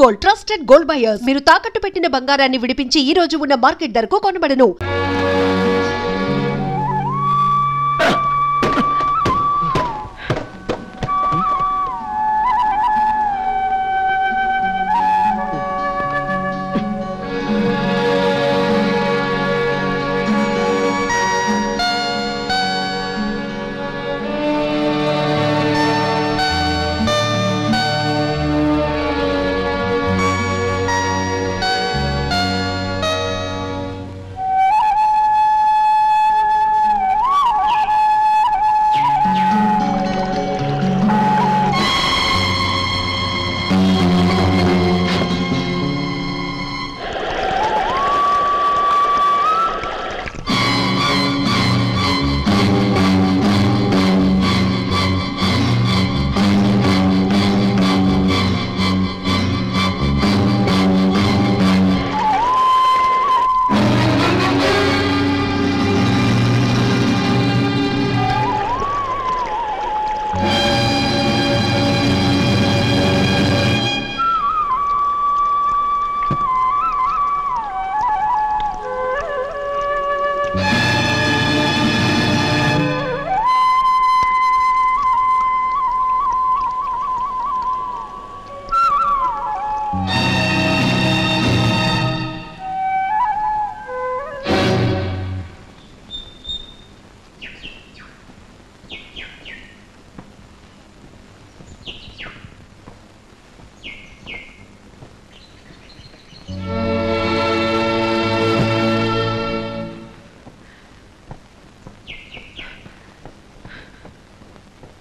Gold, trusted gold buyers. మీరు తాకట్టు పెట్టిన బంగారాన్ని విడిపించి ఈ రోజు ఉన్న మార్కెట్ ధరకు కొనబడను.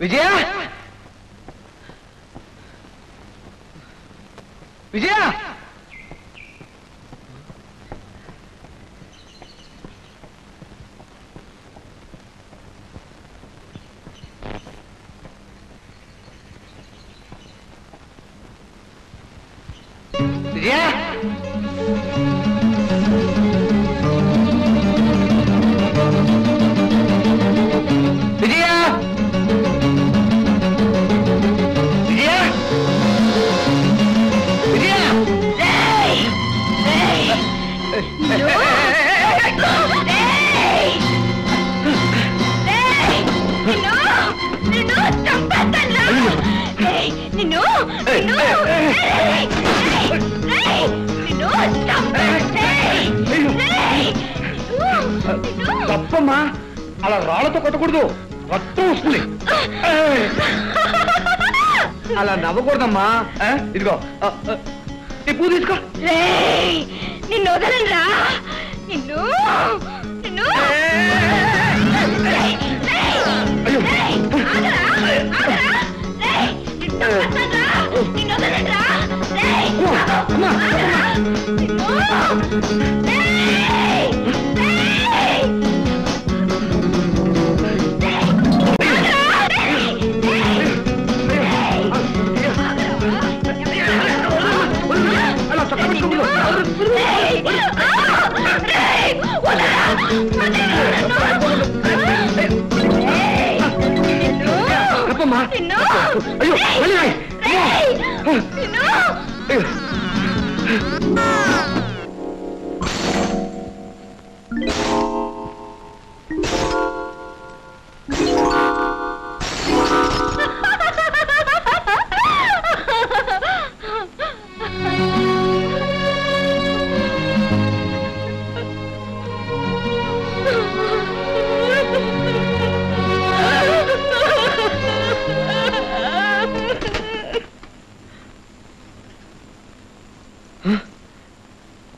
విజయ విజయ విజయ తప్పమ్మా, అలా రాళ్లతో కొట్టకూడదు, రక్తం వస్తుంది. అలా నవ్వకూడదమ్మా. ఇదిగో ఈ పూ తీసుకో. నిన్ను వదలరా, నిన్ను నిన్ను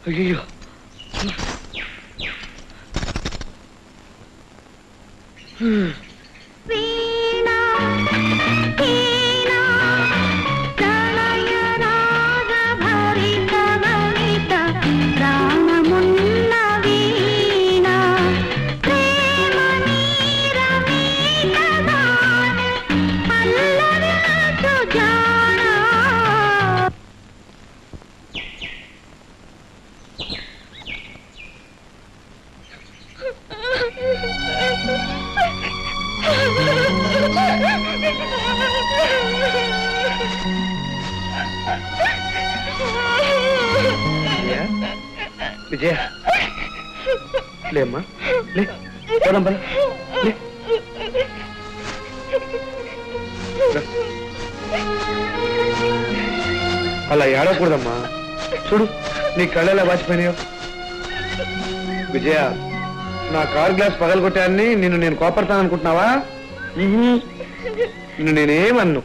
అయ్యో విజయ లేమ్మా లే పోదాం పద లే అలా ఏడకూడదమ్మా చూడు నీ కళ్ళెలా వాచిపోయినాయో విజయ నా కార్ గ్లాస్ పగలగొట్టాన్ని నేను కోపడతాను అనుకుంటున్నావా నిన్ను నేనేమన్ను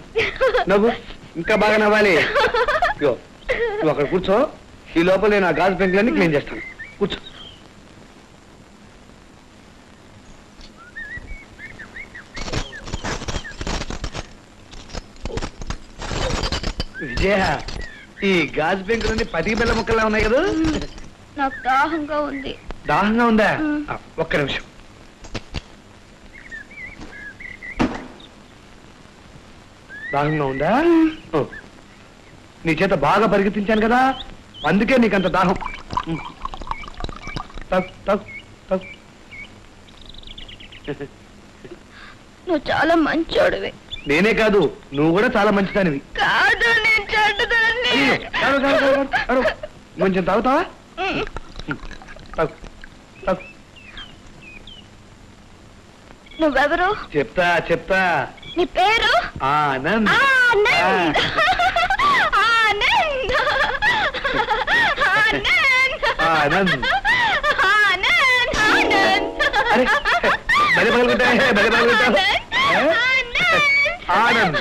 నవ్వు ఇంకా బాగా నవ్వాలి ఇగో నువ్వు అక్కడ కూర్చో ఈ లోపల నేను ఆ గాజు పెంకులన్నీ క్లీన్ చేస్తాను కూర్చో విజయ ఈ గాజు పెంకులన్నీ పతికి బెల్ల ముక్కల్లా ఉన్నాయి కదా నాకు దాహంగా ఉంది దాహంగా ఉందా ఒక్క నిమిషం దాహంగా ఉందా నీ చేత బాగా పరిగెత్తించాను కదా అందుకే నీకంత దాహం నువ్వు చాలా మంచోడివి నేనే కాదు నువ్వు కూడా చాలా మంచిదానివి కాదు నేను చెడ్డదాన్ని కొంచెం తాగుతావా నువ్వెవరు చెప్తా చెప్తా నీ పేరు ఆనంద్ ఆనంద్ ఆనంద్ ఆనంద్ ఆనంద్ ఆనంద్ అరే బలి పగలుగుంటా బలి పగలుగుంటా ఆనంద్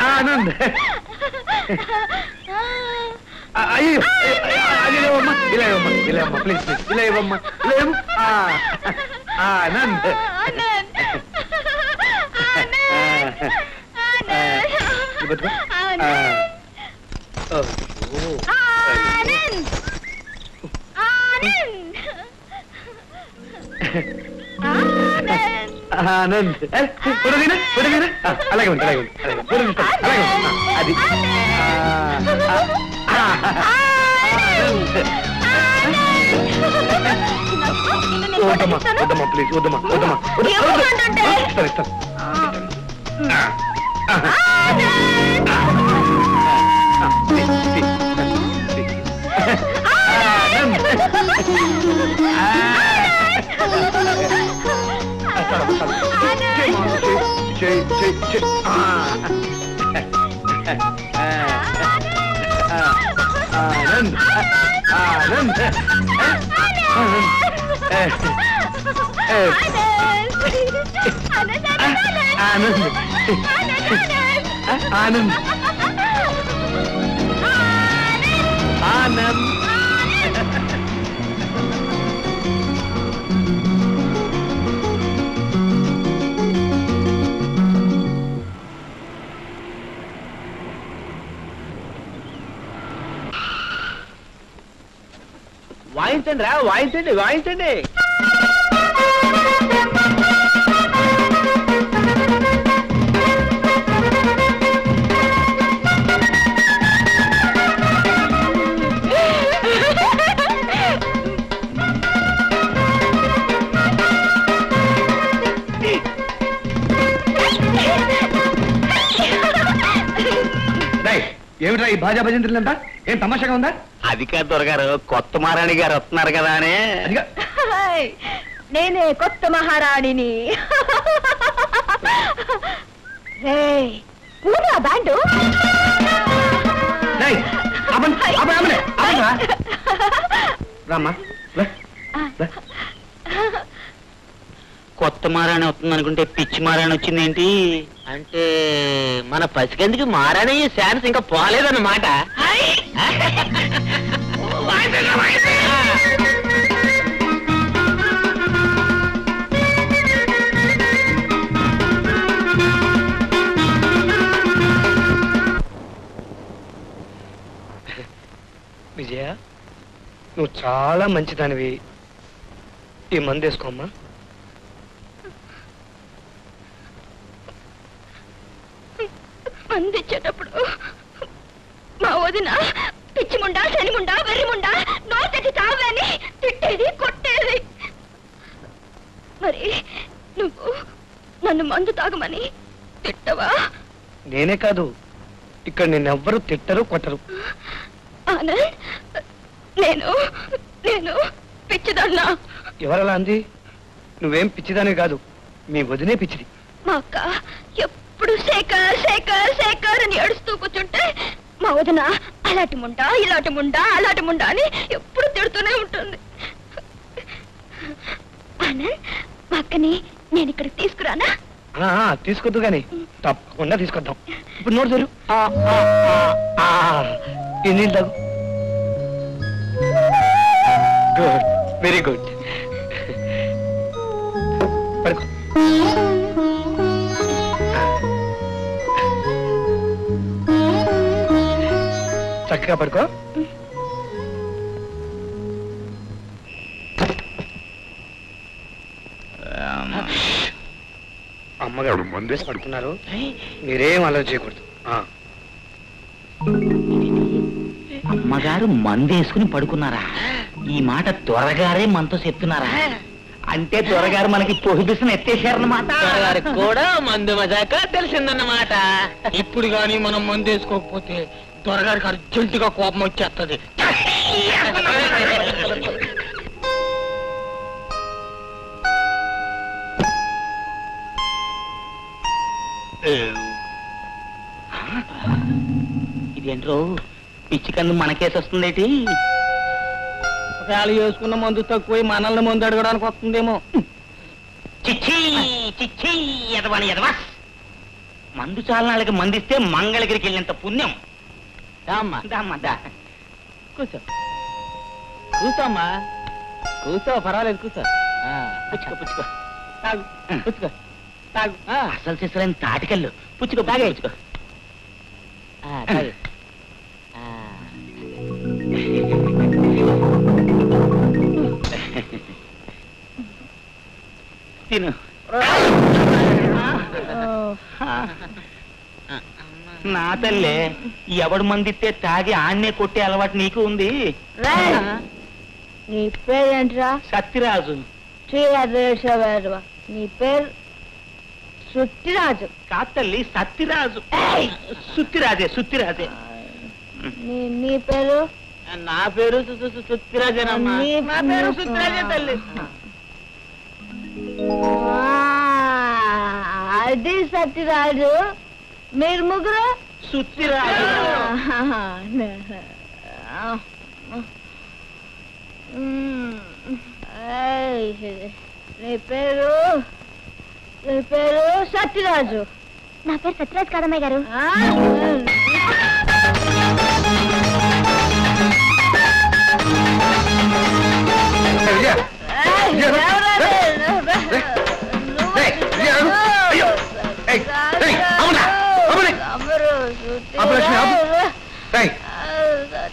ఆనంద్ అయ్యో అది లేవమ్మా ఇలా ఇవ్వమ్మా ఇలా ఇవ్వమ్మా ప్లీజ్ ప్లీజ్ ఇలా ఇవ్వమ్మా ఇలా ఇవ్వమ్మా ఆనంద్ ఆనంద్ అలాగే ఉంది అలాగే ఉంది అలాగే అది వద్దమ్మా వద్దమ్మా ప్లీజ్ వద్దమ్మా వద్దమ్మా ఇస్తాను ఇస్తాను ఆనంద్ ఆనంద్ ఆనంద్ ఆనంద్ ఆనంద్ వాయించండి రా వాయించండి వాయించండి ఏమిట్రా ఈ భాజా భజంత్రులంతా ఏం తమాషాగా ఉందా అది కాదు దొరగారు కొత్త మహారాణి గారు వస్తున్నారు కదా అని నేనే కొత్త మహారాణిని పూరా బ్యాండు రామ్మా కొత్త మహారాణి వస్తుంది అనుకుంటే పిచ్చి మహారాణి వచ్చిందేంటి అంటే మన పసికందుకి మహారాణి ఛాన్స్ ఇంకా పోలేదన్నమాట విజయ నువ్వు చాలా మంచిదానివి ఈ మందు వేసుకోమ్మా అందించేటప్పుడు మా వదిన పిచ్చిముండా శనిముండా వెర్రిముండా నన్ను మందు తాగమని తిట్టవా? నేనే కాదు, ఇక్కడ నిన్నెవ్వరూ తిట్టరు కొట్టరు. ఆనంద్, నేను నేను పిచ్చిదన్నా. ఎవరలా అంది? నువ్వేం పిచ్చిదానే కాదు, మీ వదినే పిచ్చిది. మా అక్క ఎప్పుడు శేఖర్ శేఖర్ శేఖర్ అని ఏడుస్తూ కూర్చుంటే మా వదిన అలాంటి ముండా ఇలాంటి ముండా అలాంటి ముండా అని ఎప్పుడు తిడుతూనే ఉంటుంది. ఆనంద్, మా అక్కని నేను ఇక్కడికి తీసుకురానా? తీసుకొద్దు గాని తప్పకుండా తీసుకొద్దాం. ఇప్పుడు నోరు తెరు. ఈ నీళ్ళు తాగు. Good, very good. పడుకో. చక్కగా పడుకో. అమ్మగారు మందేసి పడుకున్నారు, మీరేం ఆలోచించకూడదు. అమ్మగారు మందేసుకుని పడుకున్నారా? ఈ మాట త్వరగారే మనతో చెప్తున్నారా? అంటే త్వరగారు మనకి పొహిబిషన్ ఎత్తేసారన్నమాట. త్వరగారికి కూడా మందు మజాక తెలిసిందన్నమాట. ఇప్పుడు గాని మనం మందు వేసుకోకపోతే త్వరగారికి అర్జెంటుగా కోపం వచ్చేస్తుంది. ఇదేంట్రో పిచ్చి కన్ను మనకేసి వస్తుందేటి? ఒకవేళ వేసుకున్న మందు తక్కువ మనల్ని మందు అడగడానికి వస్తుందేమో. చిచ్చి చిచ్చి ఎదవని ఎదవా. మందు చాలనాళ్ళకి మందిస్తే మంగళగిరికి వెళ్ళినంత పుణ్యం. దామ్మా దామ్మా దా. కూర్చో కూర్చోమ్మా, కూర్చో, పర్వాలేదు, కూర్చో. పుచ్చుకో పుచ్చుకో, తాగు, పుచ్చుకో తాగు. అసలు చేసలేని తాటికల్లు. పుచ్చుకో బాగా పుచ్చుకో. తిను. నా తల్లే, ఎవడు మందిస్తే తాగి ఆన్నే కొట్టే అలవాటు నీకు ఉంది. నీ పేరేంట్రా? సత్యరాజు. నీ పేరు సుత్తిరాజు కాదు తల్లి, సత్యరాజు. సుత్తిరాజే సుత్తిరాజే. నీ పేరు? నా పేరు సుత్తిరాజేనమ్మా. నా పేరు సుత్తిరాజే తల్లి. అది సత్యరాజు. మీరు ముగ్గురు సుత్తిరాజు. నీ పేరు సత్యరాజు. నా పేరు సత్యరాజు కాదమ్మాయి గారు.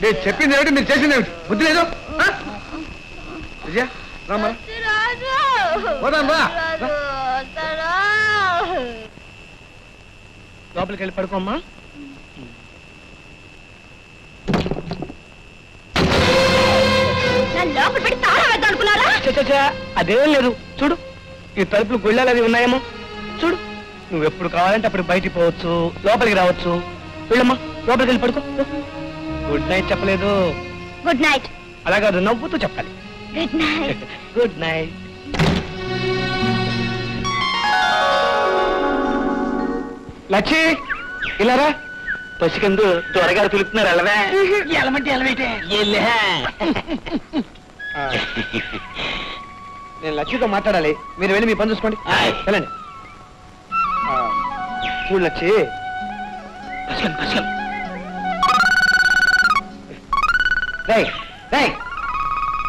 నేను చెప్పింది ఏమిటి, మీరు చేసింది ఏమిటి? బుద్ధి లేదు. విజయ రామా, లోపలికి వెళ్ళి పడుకోమ్మా. లోపల పెట్టి తాళం వేద్దాం అనుకున్నారా? అదేం లేదు. చూడు, ఈ తలుపులు గుళ్ళాలు అవి ఉన్నాయేమో. చూడు, నువ్వు ఎప్పుడు కావాలంటే అప్పుడు బయటికి పోవచ్చు, లోపలికి రావచ్చు. వెళ్ళమ్మా, లోపలికి వెళ్ళి పడుకో. గుడ్ నైట్ చెప్పలేదు. Good night. అలా కాదు, నవ్వుతూ చెప్పాలి. Good night. Good night. Lachchi, ఇలారా. పసికందు త్వరగా పిలుపుతున్నారు. ఎలవే ఎలమంటే ఎలవేటే. నేను లచ్చితో మాట్లాడాలి, మీరు వెళ్ళి మీ పని చూసుకోండి. వెళ్ళండి. చూడు లచ్చి,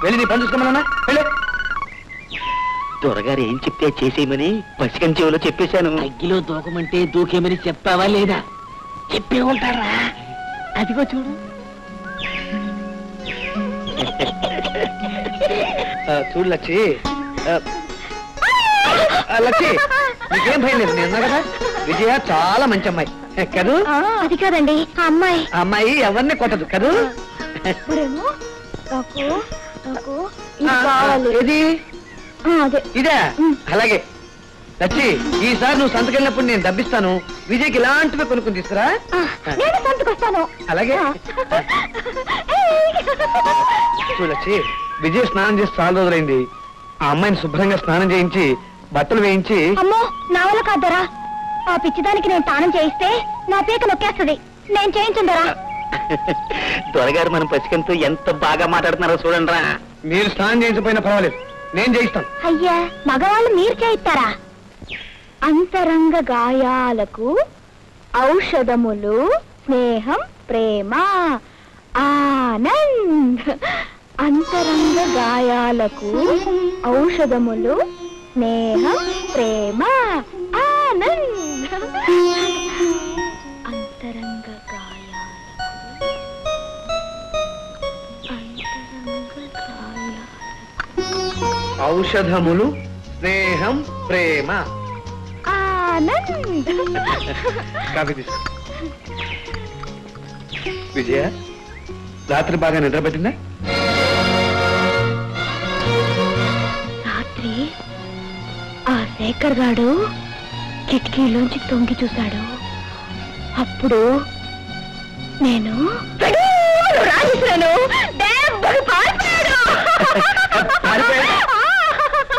వెళ్ళి నీ పని చూసుకోమన్నా. వెళ్ళు. త్వరగారు ఏం చెప్తే చేసేయమని పసికం చెవిలో చెప్పేశాను. అగ్గిలో దూకమంటే దూకేమని చెప్పావా లేదా? చెప్పే ఉంటారా? అదిగో చూడు. చూడు లచ్చి, లచ్చి నీకేం భయం లేదు, నేను కదా. విజయ చాలా మంచి అమ్మాయి కదూ? అది కాదండి, ఆ అమ్మాయి. ఆ అమ్మాయి ఎవరిని కొట్టదు కదూ? ఏది? ఇదే. అలాగే లచ్చి ఈసారి నువ్వు సంతకెళ్ళినప్పుడు నేను డబ్బిస్తాను. విజయ్కి ఇలాంటివి కొనుక్కుని తీసుకురా. నేను సంతకొస్తాను. అలాగే. లచ్చి, విజయ్ స్నానం చేసి చాలా రోజులైంది. ఆ అమ్మాయిని శుభ్రంగా స్నానం చేయించి బట్టలు వేయించి. అమ్మో నా వల్ల కాదరా. ఆ పిచ్చిదానికి నేను స్నానం చేయిస్తే నా పీక నొక్కేస్తుంది. నేను చేయించుందరా. దొరగారు మన పసికంతో ఎంత బాగా మాట్లాడుతున్నారో చూడండి రా. మీరు స్నానం చేయించకపోయినా పర్వాలేదు, నేను చేయిస్తాను. అయ్యా మగవాళ్ళు మీరు చేయిస్తారా? అంతరంగ గాయాలకు ఔషధములు స్నేహం ప్రేమ ఆనంద్. అంతరంగ గాయాలకు ఔషధములు స్నేహం ప్రేమ ఆనంద్. అంతరంగ ఔషధములు స్నేహం ప్రేమ ఆనంద్. కాఫీ తీసుకో. విజయ, రాత్రి బాగా నిద్ర పట్టిందా? రాత్రి ఆ శేఖర్ గాడు కిటికీలోంచి తొంగి చూశాడు. అప్పుడు నేను రాజేశ్వరను దెబ్బకు పారిపోయాడు.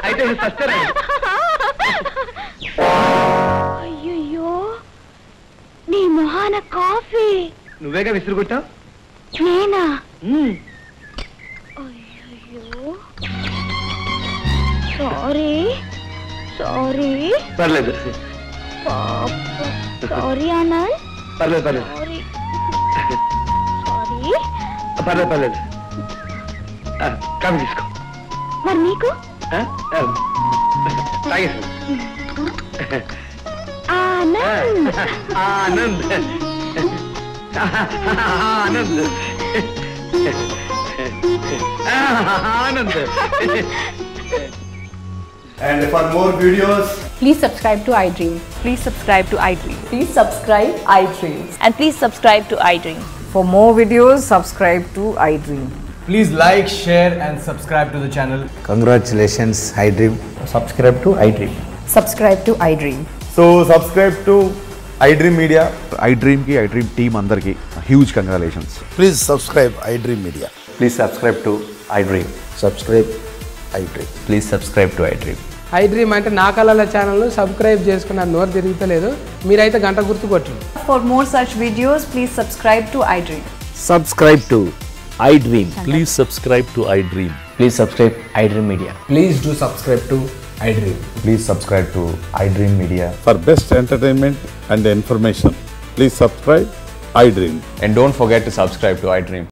అయితే అయ్యయ్యో, నీ మొహాన కాఫీ. నువ్వేగా విసిరుకొట్టావు? నేనా? అయ్యయ్యో, సారీ సారీ. పర్లేదు సారీ ఆనంద్. పర్లేదు పర్లేదు సారీ సారీ. పర్లేదు పర్లేదు. కాఫీ తీసుకో. మరి నీకు? తాగేసాను. Anand Anand Anand Anand. And for more videos, Please subscribe to iDream. Please subscribe to iDream. Please subscribe iDream. And please subscribe to iDream. For more videos, subscribe to iDream. please like, share and subscribe to the channel. Congratulations, iDream. Subscribe to iDream. Subscribe to iDream. So subscribe to iDream Media. iDream ki iDream team andarki huge congratulations. Please subscribe iDream Media. Please subscribe to iDream. Subscribe iDream. Please subscribe to iDream. iDream అంటే నా కళల channel subscribe చేసుకున్న నోరు తిరుగుతలేదు. మీరైతే గంట గుర్తు కొట్టండి. For more such videos, please subscribe to iDream. Subscribe to iDream. Please subscribe to iDream. Please subscribe iDream Media. Please do subscribe to iDream. Please subscribe to iDream Media. For best entertainment and information, please subscribe iDream. And don't forget to subscribe to iDream.